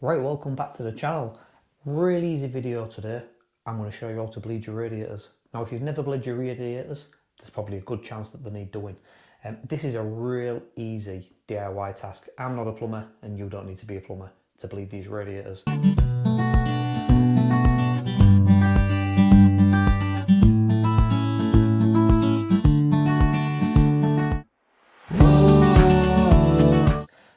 Right, welcome back to the channel. Really easy video today. I'm going to show you how to bleed your radiators. Now if you've never bled your radiators, there's probably a good chance that they need doing. This is a real easy DIY task. I'm not a plumber and you don't need to be a plumber to bleed these radiators.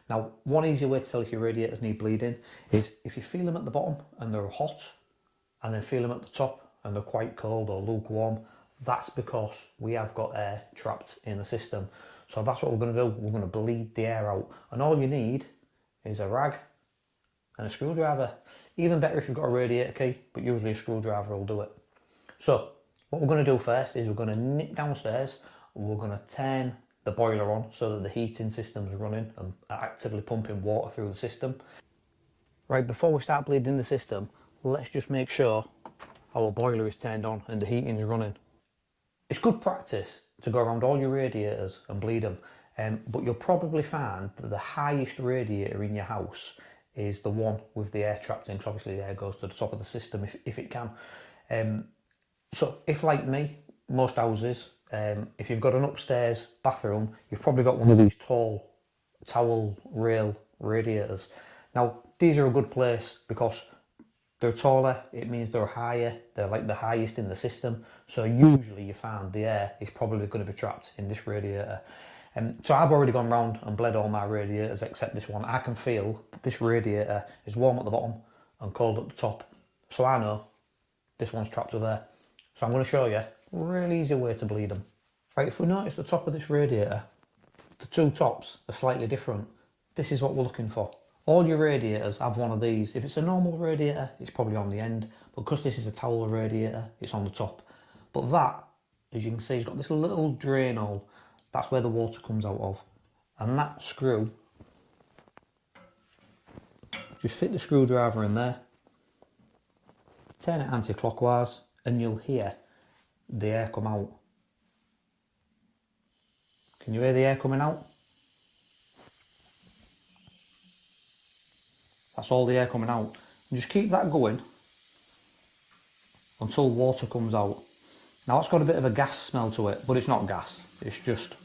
Now, one easy way to tell if your radiators need bleeding is if you feel them at the bottom and they're hot, and then feel them at the top and they're quite cold or lukewarm, that's because we have got air trapped in the system. So that's what we're going to do. We're going to bleed the air out. And all you need is a rag and a screwdriver. Even better if you've got a radiator key, but usually a screwdriver will do it. So what we're going to do first is we're going to nip downstairs and we're going to turn the boiler on so that the heating system's running and actively pumping water through the system. Right, before we start bleeding the system, let's just make sure our boiler is turned on and the heating is running. It's good practice to go around all your radiators and bleed them, but you'll probably find that the highest radiator in your house is the one with the air trapped in, because obviously the air goes to the top of the system if it can. So if, like me, most houses, if you've got an upstairs bathroom, you've probably got one of these tall towel rail radiators. Now these are a good place because they're taller, it means they're higher, they're like the highest in the system, so usually you find the air is probably going to be trapped in this radiator. So I've already gone round and bled all my radiators except this one. I can feel that this radiator is warm at the bottom and cold at the top, so I know this one's trapped with air. So I'm going to show you a really easy way to bleed them. Right, if we notice the top of this radiator, the two tops are slightly different. This is what we're looking for. All your radiators have one of these. If it's a normal radiator, it's probably on the end, but because this is a towel radiator, it's on the top. But that, as you can see, has got this little drain hole. That's where the water comes out of. And that screw, just fit the screwdriver in there, turn it anti-clockwise, and you'll hear the air come out. Can you hear the air coming out? That's all the air coming out. And just keep that going until water comes out. Now it's got a bit of a gas smell to it, but it's not gas. It's just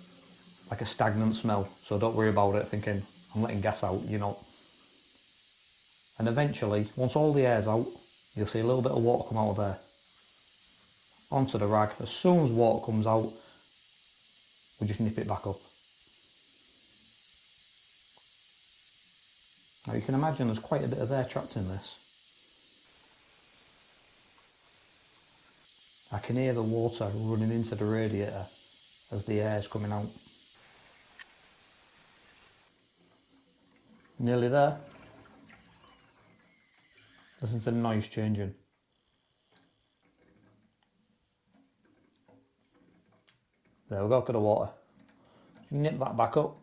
like a stagnant smell. So don't worry about it thinking I'm letting gas out, you're not. And eventually, once all the air's out, you'll see a little bit of water come out of there. Onto the rag. As soon as water comes out, we just nip it back up. Now you can imagine there's quite a bit of air trapped in this. I can hear the water running into the radiator as the air is coming out. Nearly there. Listen to the noise changing. There we go, look at the water. Just nip that back up.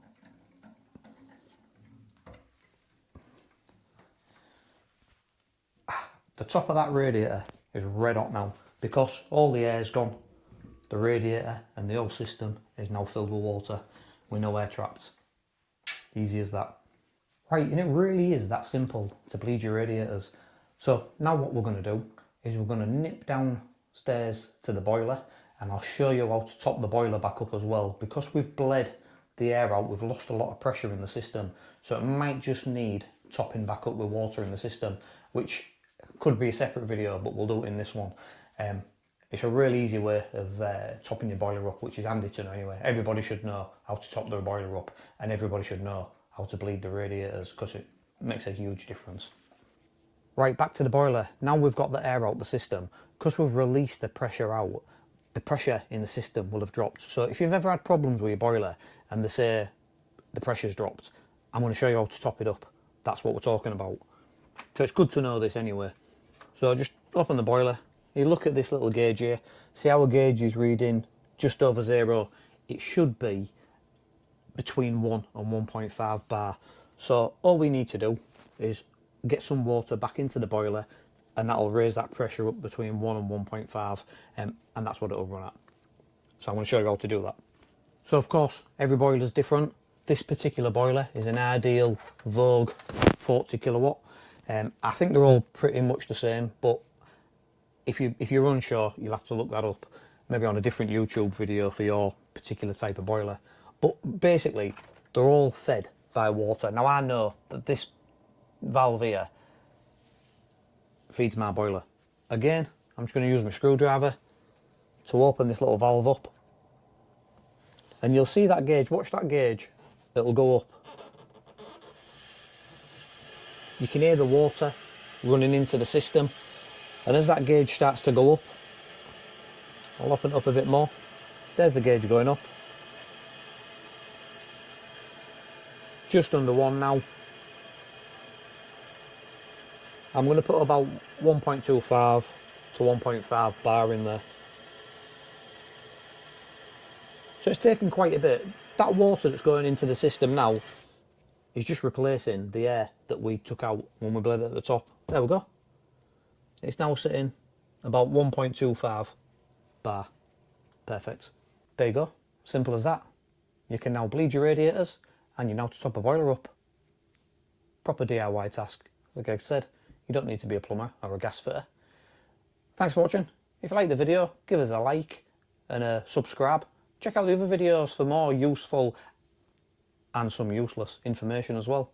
The top of that radiator is red hot now because all the air's gone. The radiator and the whole system is now filled with water with no air trapped. Easy as that. Right, and it really is that simple to bleed your radiators. So now what we're going to do is we're going to nip downstairs to the boiler, and I'll show you how to top the boiler back up as well. Because we've bled the air out, we've lost a lot of pressure in the system, so it might just need topping back up with water in the system, which could be a separate video, but we'll do it in this one. It's a really easy way of topping your boiler up, which is handy to know anyway. Everybody should know how to top their boiler up, and everybody should know how to bleed the radiators because it makes a huge difference. Right, back to the boiler. Now we've got the air out the system, because we've released the pressure out, the pressure in the system will have dropped. So if you've ever had problems with your boiler and they say the pressure's dropped, I'm going to show you how to top it up. That's what we're talking about. So it's good to know this anyway. So just open the boiler, you look at this little gauge here, see our gauge is reading just over 0. It should be between 1 and 1.5 bar. So all we need to do is get some water back into the boiler, and that'll raise that pressure up between 1 and 1.5, and that's what it'll run at. So I'm going to show you how to do that. So of course every boiler is different. This particular boiler is an Ideal Vogue 40 kilowatt. I think they're all pretty much the same, but if you're unsure, you'll have to look that up, maybe on a different YouTube video for your particular type of boiler. But basically, they're all fed by water. Now I know that this valve here feeds my boiler. Again, I'm just going to use my screwdriver to open this little valve up. And you'll see that gauge, watch that gauge, it'll go up. You can hear the water running into the system. And as that gauge starts to go up, I'll open it up a bit more. There's the gauge going up. Just under 1 now. I'm going to put about 1.25 to 1.5 bar in there. So it's taken quite a bit. That water that's going into the system now is just replacing the air that we took out when we bled it at the top. There we go. It's now sitting about 1.25 bar. Perfect. There you go. Simple as that. You can now bleed your radiators and you know to top a boiler up. Proper DIY task. Like I said, you don't need to be a plumber or a gas fitter. Thanks for watching. If you like the video, give us a like and a subscribe. Check out the other videos for more useful and some useless information as well.